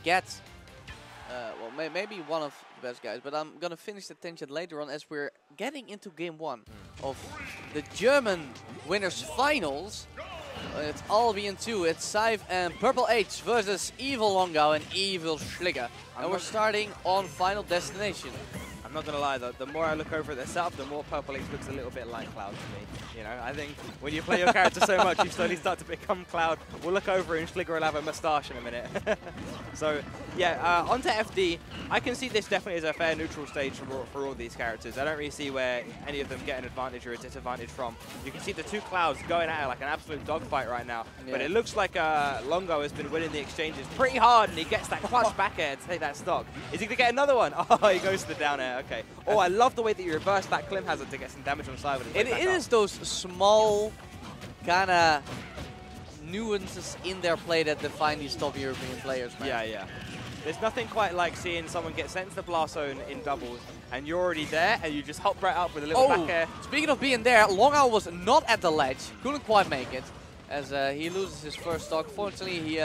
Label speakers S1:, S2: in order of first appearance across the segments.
S1: get, well, maybe one of the best guys, but I'm gonna finish the tangent later on as we're getting into game 1 of the German winners finals. It's Albion 2, it's Cyve and Purple H versus evil Long0uw and evil Schligger. And we're starting on Final Destination.
S2: I'm not going to lie though, the more I look over at the setup, the more Purple H looks a little bit like Cloud to me. You know, I think when you play your character so much, you slowly start to become Cloud. We'll look over and Schligger will have a moustache in a minute. So, yeah, onto FD. I can see this definitely as a fair neutral stage for all these characters. I don't really see where any of them get an advantage or a disadvantage from. You can see the two Clouds going at it like an absolute dogfight right now. Yeah. But it looks like Long0uw has been winning the exchanges pretty hard, and he gets that clutch back air to take that stock. Is he going to get another one? Oh, he goes to the down air. Okay. Oh, I love the way that you reverse that Klim Hazard to get some damage on Cyve.
S1: It is those small kind of nuances in their play that define these top European players, man.
S2: Yeah, yeah. There's nothing quite like seeing someone get sent to the blast zone in doubles and you're already there and you just hop right up with a little back air.
S1: Speaking of being there, Long0uw was not at the ledge, couldn't quite make it as he loses his first stock. Fortunately, he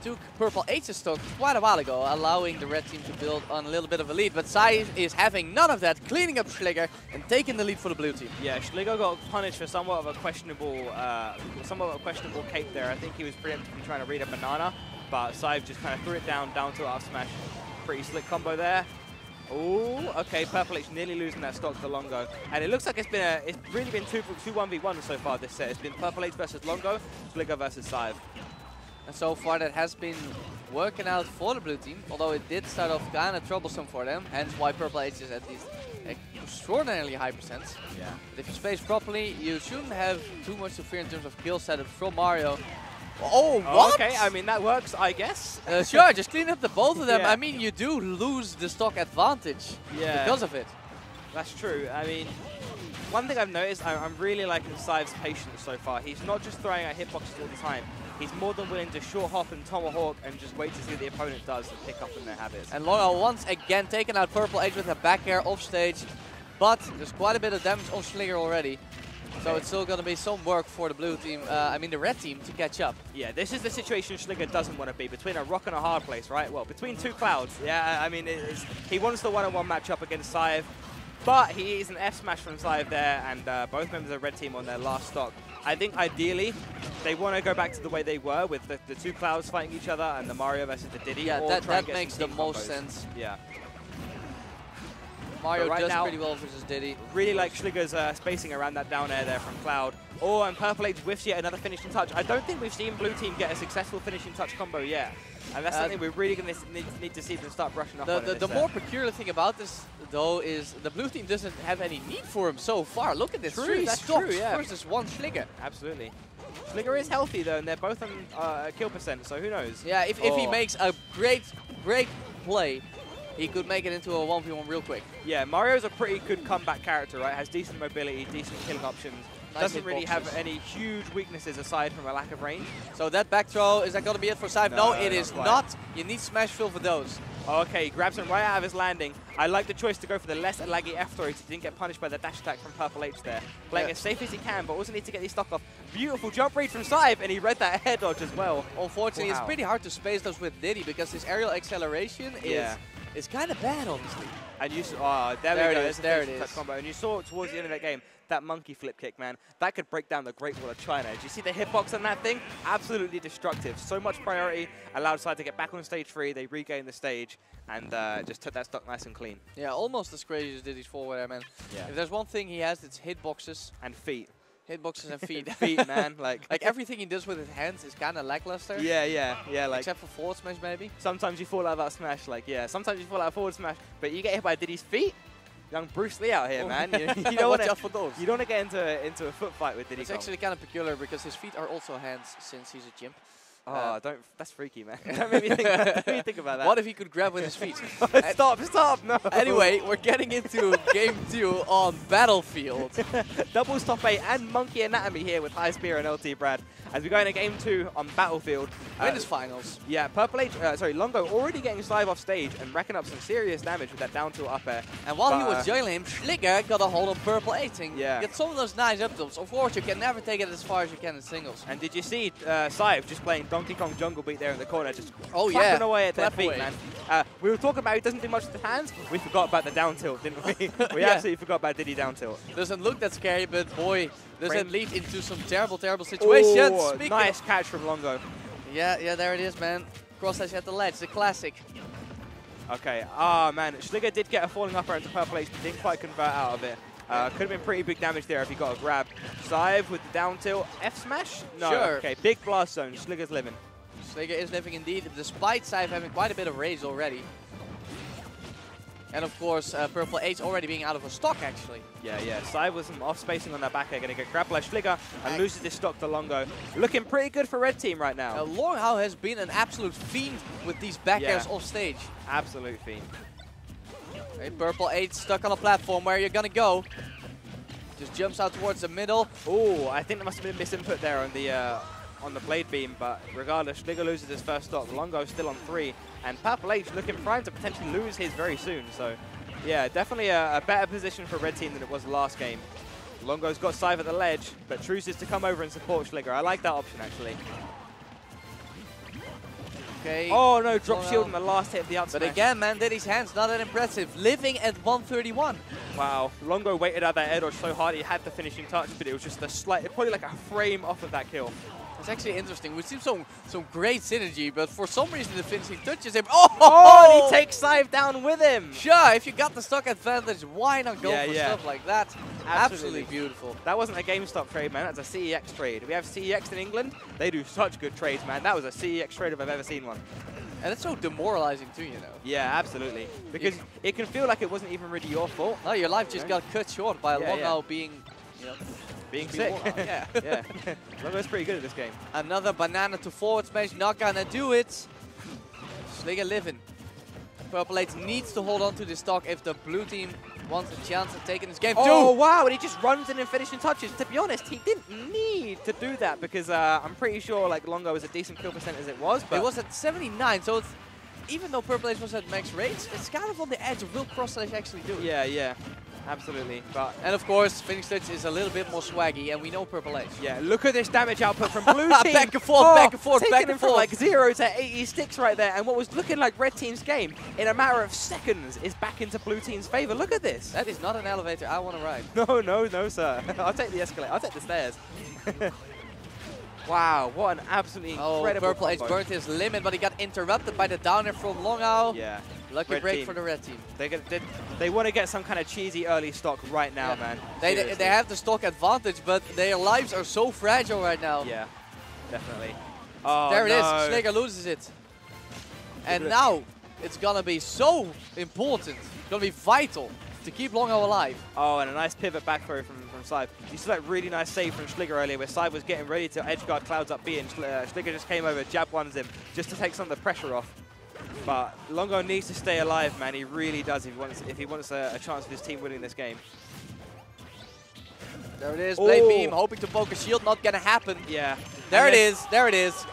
S1: took Purple H's stock quite a while ago, allowing the red team to build on a little bit of a lead. But Cyve is having none of that, cleaning up Schligger and taking the lead for the blue team.
S2: Yeah, Schligger got punished for somewhat of a questionable cape there. I think he was preemptively trying to read a banana, but Cyve just kind of threw it down to up smash. Pretty slick combo there. Oh, okay, Purple H nearly losing that stock to Long0uw. And it looks like it's really been two 1v1 so far this set. It's been Purple H versus Long0uw, Schligger versus Cyve.
S1: And so far that has been working out for the blue team, although it did start off kind of troublesome for them, hence why Purple H is at these extraordinarily high percents.
S2: Yeah.
S1: But if you space properly, you shouldn't have too much to fear in terms of kill setup from Mario. Oh, what?
S2: Okay, I mean, that works, I guess.
S1: Sure, just clean up the both of them.
S2: Yeah.
S1: I mean, you do lose the stock advantage because of it.
S2: That's true. I mean, one thing I've noticed, I'm really liking Cyve's patience so far. He's not just throwing out hitboxes all the time. He's more than willing to short hop and tomahawk and just wait to see what the opponent does and pick up on their habits.
S1: And Long0uw once again taking out Purple H with a back air off stage, but there's quite a bit of damage on Schligger already. So it's still going to be some work for the blue team, the red team, to catch up.
S2: Yeah, this is the situation Schligger doesn't want to be, between a rock and a hard place, right? Well, between two Clouds. Yeah, I mean, he wants the one-on-one matchup against Cyve, but he is an F-smash from Cyve there, and both members of the red team on their last stock. I think ideally, they want to go back to the way they were with the two Clouds fighting each other and the Mario versus the Diddy.
S1: Yeah, that makes the most sense.
S2: Yeah.
S1: Mario does pretty well versus Diddy.
S2: Really like Schligger's spacing around that down air there from Cloud. Oh, and Purple H whiffs yet another finishing touch. I don't think we've seen blue team get a successful finishing touch combo yet. And that's something we're really going to need to see them start brushing up on.
S1: The more peculiar thing about this, though, is the blue team doesn't have any need for him so far. Look at this, three stocks versus one Schligger.
S2: Absolutely. Schligger is healthy, though, and they're both on kill percent, so who knows?
S1: Yeah, if he makes a great play, he could make it into a 1v1 real quick.
S2: Yeah, Mario's a pretty good comeback character, right? Has decent mobility, decent killing options. Doesn't really have any huge weaknesses aside from a lack of range.
S1: So that back throw, is that going to be it for Cyve? No, it is not. You need Smash Fill for those.
S2: Okay, he grabs him right out of his landing. I like the choice to go for the less laggy F throw. He didn't get punished by the dash attack from Purple H there. Playing as safe as he can, but also need to get his stock off. Beautiful jump read from Cyve, and he read that air dodge as well.
S1: Unfortunately, it's pretty hard to space those with Diddy because his aerial acceleration is kind of bad, honestly.
S2: And you saw, there we go.
S1: There it is.
S2: Combo. And you saw towards the end of that game, that monkey flip kick, man. That could break down the Great Wall of China. Did you see the hitbox on that thing? Absolutely destructive. So much priority. Allowed Cyve to get back on stage 3. They regained the stage and just took that stock nice and clean. Yeah,
S1: almost as crazy as Diddy's forward air, man. Yeah. If there's one thing he has, it's hitboxes.
S2: And feet.
S1: Hitboxes and feet.
S2: Feet, man. Like
S1: everything he does with his hands is kind of lackluster.
S2: Yeah. Like,
S1: except for forward smash, maybe.
S2: Sometimes you fall out of that smash. Sometimes you fall out of forward smash, but you get hit by Diddy's feet. Young Bruce Lee out here, man. You don't want to get into a foot fight with Diddy.
S1: It's actually kind of peculiar because his feet are also hands since he's a chimp.
S2: Oh, that's freaky, man. Don't make me think about that.
S1: What if he could grab with his feet?
S2: Stop, no.
S1: Anyway, we're getting into game 2 on Battlefield.
S2: Doubles top 8 and Monkey Anatomy here with High Spear and LT Brad. As we go into game 2 on Battlefield.
S1: Winners finals.
S2: Yeah, Long0uw already getting Cyve off stage and racking up some serious damage with that down tilt up air.
S1: And while he was juggling him, Schligger got a hold on Purple 8.
S2: Yeah.
S1: Get some of those nice up tilts. Of course, you can never take it as far as you can in singles.
S2: And did you see Cyve just playing Donkey Kong Jungle Beat there in the corner, just
S1: clapping
S2: away at their feet, man. We were talking about he doesn't do much with the hands. We forgot about the down tilt, didn't we? We absolutely forgot about Diddy down tilt.
S1: Doesn't look that scary, but boy, does it lead into some terrible, terrible situations.
S2: Oh, nice catch from Long0uw.
S1: Yeah, there it is, man. Cross slash at the ledge, the classic.
S2: Okay, man, Schligger did get a falling upper into Purple H, but didn't quite convert out of it. Could have been pretty big damage there if he got a grab. Cyve with the down tilt. F smash? No.
S1: Sure.
S2: Okay, big blast zone. Schligger's living.
S1: Schligger is living indeed, despite Cyve having quite a bit of raise already. And of course, Purple H already being out of a stock, actually. Yeah.
S2: Cyve with some off spacing on that back air, going to get grabbed by Schligger and loses this stock to Long0uw. Looking pretty good for red team right now.
S1: Long0uw has been an absolute fiend with these back airs off stage.
S2: Absolute fiend.
S1: Okay, Purple 8 stuck on a platform. Where you're going to go? Just jumps out towards the middle.
S2: Oh, I think there must have been misinput there on the blade beam, but regardless, Schligger loses his first stock. Long0uw still on 3, and Purple H looking primed to potentially lose his very soon. So, yeah, definitely a better position for red team than it was last game. Long0uw's got Cyve at the ledge, but chooses to come over and support Schligger. I like that option, actually.
S1: Okay.
S2: Oh, no, drop shield in the last hit of the up smash.
S1: But again, man, Diddy's hands not that impressive. Living at 131.
S2: Wow, Long0uw waited out that air dodge so hard he had the finishing touch, but it was just a slight, probably like a frame off of that kill.
S1: It's actually interesting. We've seen some great synergy, but for some reason the finishing touches him.
S2: Oh, and he takes Cyve down with him.
S1: Sure, if you got the stock advantage, why not go for stuff like that? Absolutely beautiful.
S2: That wasn't a GameStop trade, man. That's a CEX trade. We have CEX in England. They do such good trades, man. That was a CEX trade if I've ever seen one.
S1: And it's so demoralizing too, you know.
S2: Yeah, absolutely. Because it can feel like it wasn't even really your fault.
S1: No, your life just got cut short by Long0uw being, you know,
S2: being sick.
S1: yeah.
S2: Long0uw's pretty good at this game.
S1: Another banana to forward smash, not gonna do it. Schligger living. Purple 8 needs to hold on to this stock if the blue team wants a chance of taking this game.
S2: Oh, wow, and he just runs in and finishing touches. To be honest, he didn't need to do that because I'm pretty sure like Long0uw was a decent kill percent as it was. But
S1: it was at 79, so it's, even though Purple 8 was at max rates, it's kind of on the edge of will cross slash actually do it.
S2: Yeah. Absolutely.
S1: And of course, finish touch is a little bit more swaggy, and we know Purple H.
S2: Yeah, look at this damage output from blue team.
S1: Back and forth, back and forth, back and forth.
S2: From like 0 to 86 right there, and what was looking like red team's game, in a matter of seconds, is back into blue team's favor. Look at this.
S1: That is not an elevator I want to ride.
S2: No, sir. I'll take the escalator. I'll take the stairs. Wow, what an absolutely incredible
S1: Purple H
S2: combo.
S1: burnt his limit, but he got interrupted by the downer from Long0uw.
S2: Yeah.
S1: Lucky break for the red team.
S2: They want to get some kind of cheesy early stock right now, man.
S1: They have the stock advantage, but their lives are so fragile right now.
S2: Yeah, definitely. Oh,
S1: there it is. Schligger loses it. And now it's going to be so important. It's going to be vital to keep Long0uw alive.
S2: Oh, and a nice pivot back throw from Cyve. You saw that really nice save from Schligger earlier where Cyve was getting ready to edge guard Clouds up B, and Schligger just came over, jab ones him just to take some of the pressure off. But Long0uw needs to stay alive, man. He really does if he wants a chance of his team winning this game.
S1: There it is, blade beam, hoping to poke a shield, not gonna happen.
S2: Yeah.
S1: There it is.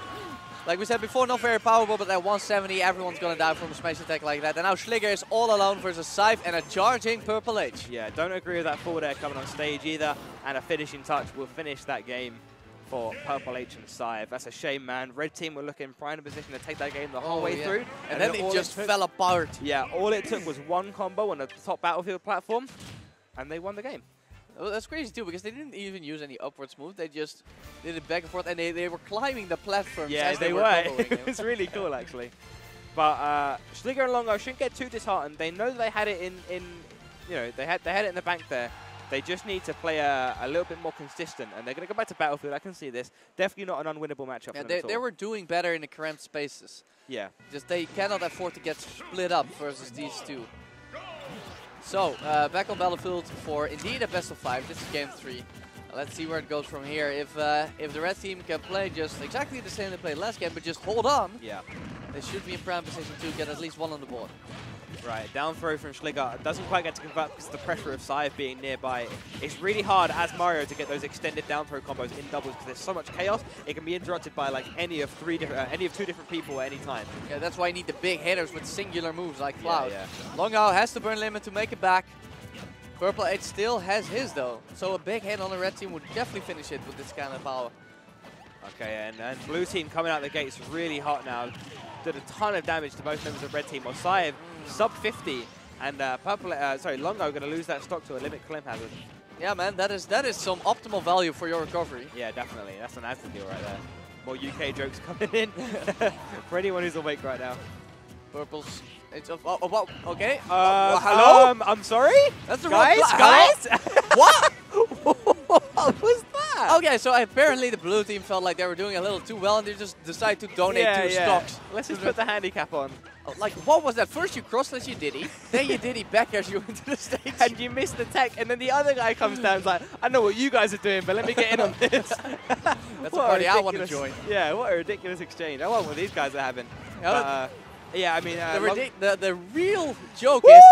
S1: Like we said before, not very powerful, but at 170, everyone's gonna die from a smash attack like that. And now Schligger is all alone versus Cyve and a charging Purple H.
S2: Yeah, don't agree with that forward air coming on stage either. And a finishing touch will finish that game for Purple H and Cyve. That's a shame, man. Red team were looking in prime position to take that game the whole way through.
S1: And then it just fell apart.
S2: Yeah, all it took was one combo on the top Battlefield platform, and they won the game.
S1: Well, that's crazy too, because they didn't even use any upwards move. They just did it back and forth, and they were climbing the platforms.
S2: Yeah,
S1: as
S2: they
S1: were.
S2: It was really cool, actually. But Schligger and Long0uw shouldn't get too disheartened. They know they had it they had it in the bank there. They just need to play a little bit more consistent, and they're going to go back to Battlefield. I can see this. Definitely not an unwinnable matchup for them
S1: they were doing better in the cramped spaces.
S2: Yeah.
S1: Just they cannot afford to get split up versus these two. So, back on Battlefield for indeed a best of 5. This is game 3. Let's see where it goes from here. If the red team can play just exactly the same they played last game, but just hold on.
S2: Yeah.
S1: They should be in prime position to get at least one on the board.
S2: Right, down throw from Schligger. Doesn't quite get to convert because of the pressure of Cyve being nearby. It's really hard as Mario to get those extended down throw combos in doubles because there's so much chaos. It can be interrupted by like any of two different people at any time.
S1: Yeah, that's why you need the big hitters with singular moves like Cloud.
S2: Yeah,
S1: Long0uw has to burn limit to make it back. Purple 8 still has his though, so a big hit on the red team would definitely finish it with this kind of power.
S2: Okay, and blue team coming out the gates really hot now. Did a ton of damage to both members of red team. Or Cyve sub 50, and Long0uw going to lose that stock to a limit climb hazard.
S1: Yeah, man, that is some optimal value for your recovery.
S2: Yeah, definitely. That's an answer deal right there. More UK jokes coming in for anyone who's awake right now.
S1: Purple's. It's okay.
S2: Hello. I'm sorry.
S1: That's the
S2: guys.
S1: What?
S2: What was that?
S1: Okay, so apparently the blue team felt like they were doing a little too well, and they just decided to donate 2 stocks.
S2: Let's just put the handicap on.
S1: Like, what was that? First you cross-slash you Diddy, then you Diddy back as you into the stage.
S2: And you missed the tech, and then the other guy comes down and is like, I know what you guys are doing, but let me get in on this.
S1: That's a party I want to join.
S2: Yeah, what a ridiculous exchange. I want what these guys are having. Yeah, I mean,
S1: the real joke is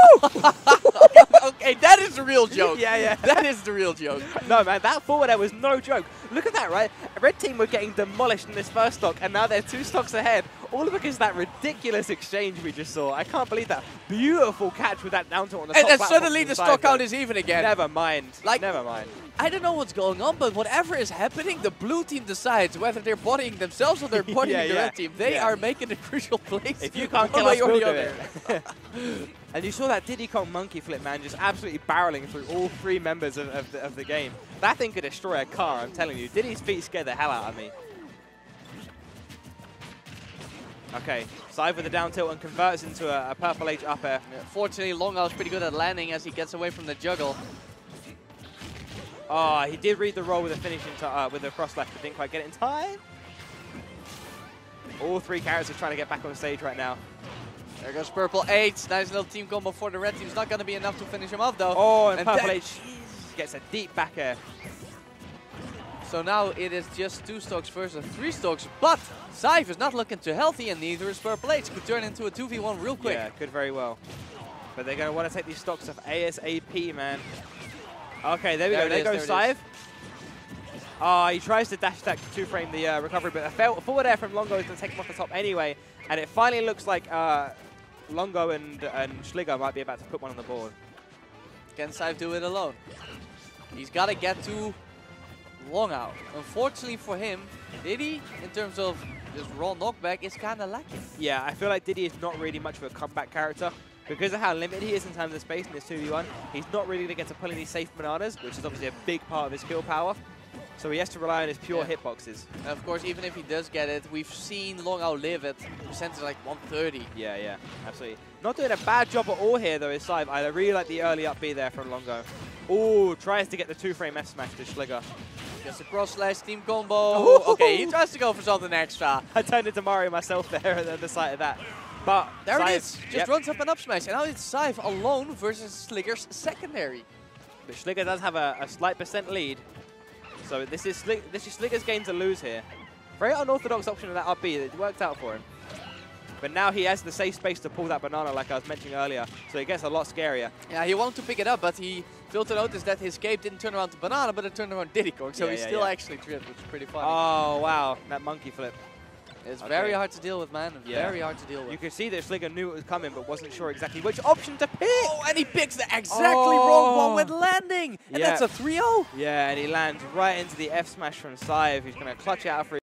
S1: okay, that is the real joke.
S2: Yeah,
S1: that is the real joke.
S2: No, man, that forward air was no joke. Look at that, right? Red team were getting demolished in this first stock, and now they're 2 stocks ahead. All because of that ridiculous exchange we just saw. I can't believe that. Beautiful catch with that down tilt on the top
S1: And then
S2: platform
S1: suddenly the
S2: from
S1: stock
S2: Cyve,
S1: count is even again.
S2: Never mind.
S1: Like,
S2: never mind.
S1: I don't know what's going on, but whatever is happening, the blue team decides whether they're bodying themselves or they're bodying the red team. They are making the crucial plays.
S2: If you can't kill us, we'll do it. And you saw that Diddy Kong monkey flip, man, just absolutely barreling through all 3 members of the game. That thing could destroy a car, I'm telling you. Diddy's feet scared the hell out of me. Okay, Cyve with the down tilt and converts into a purple H up air.
S1: Yeah, fortunately, Long0uw's pretty good at landing as he gets away from the juggle.
S2: Oh, he did read the roll with a finishing with the cross left, but didn't quite get it in time. All 3 characters trying to get back on stage right now.
S1: There goes Purple 8. Nice little team combo for the red team. It's not going to be enough to finish him off, though.
S2: Oh, and Purple H gets a deep back air.
S1: So now it is just 2 stocks versus 3 stocks, but Cyve is not looking too healthy, and neither is Purple H. Could turn into a 2v1 real quick.
S2: Yeah, could very well. But they're going to want to take these stocks off ASAP, man. Okay, there we go. There goes Cyve. He tries to dash attack to 2-frame the recovery, but a forward air from Long0uw is going to take him off the top anyway. And it finally looks like Long0uw and Schligger might be about to put one on the board.
S1: Can Cyve do it alone? He's got to get to Long0uw. Unfortunately for him, Diddy, in terms of just raw knockback, is kind of lacking. Yeah,
S2: I feel like Diddy is not really much of a comeback character. Because of how limited he is in terms of space in this 2v1, he's not really going to get to pull any safe bananas, which is obviously a big part of his skill power. So he has to rely on his pure hitboxes.
S1: And of course, even if he does get it, we've seen Long0uw live at percentage like 130.
S2: Yeah, absolutely. Not doing a bad job at all here, though, is Cyve. I really like the early up B there from Long0uw. Oh, tries to get the 2-frame F smash to Schligger.
S1: Gets a cross-slash team combo. Okay, he tries to go for something extra.
S2: I turned into Mario myself there at the sight of that. But
S1: there
S2: Cyve,
S1: it is. Just runs up and up smash. And now it's Cyve alone versus Schligger's secondary.
S2: But Schligger does have a slight percent lead. So this is Schligger's game to lose here. Very unorthodox option of that up B. It worked out for him. But now he has the safe space to pull that banana like I was mentioning earlier. So it gets a lot scarier. Yeah,
S1: he wanted to pick it up, but he failed to notice that his cape didn't turn around to banana, but it turned around Diddy Kong. So he still actually tripped, which is pretty funny.
S2: Oh, wow. That monkey flip.
S1: It's very hard to deal with, man. Very hard to deal with.
S2: You could see that Schligger knew it was coming, but wasn't sure exactly which option to pick.
S1: Oh, and he picks the exactly wrong one with landing. And that's a 3-0.
S2: Yeah, and he lands right into the F smash from Cyve, who's going to clutch it out for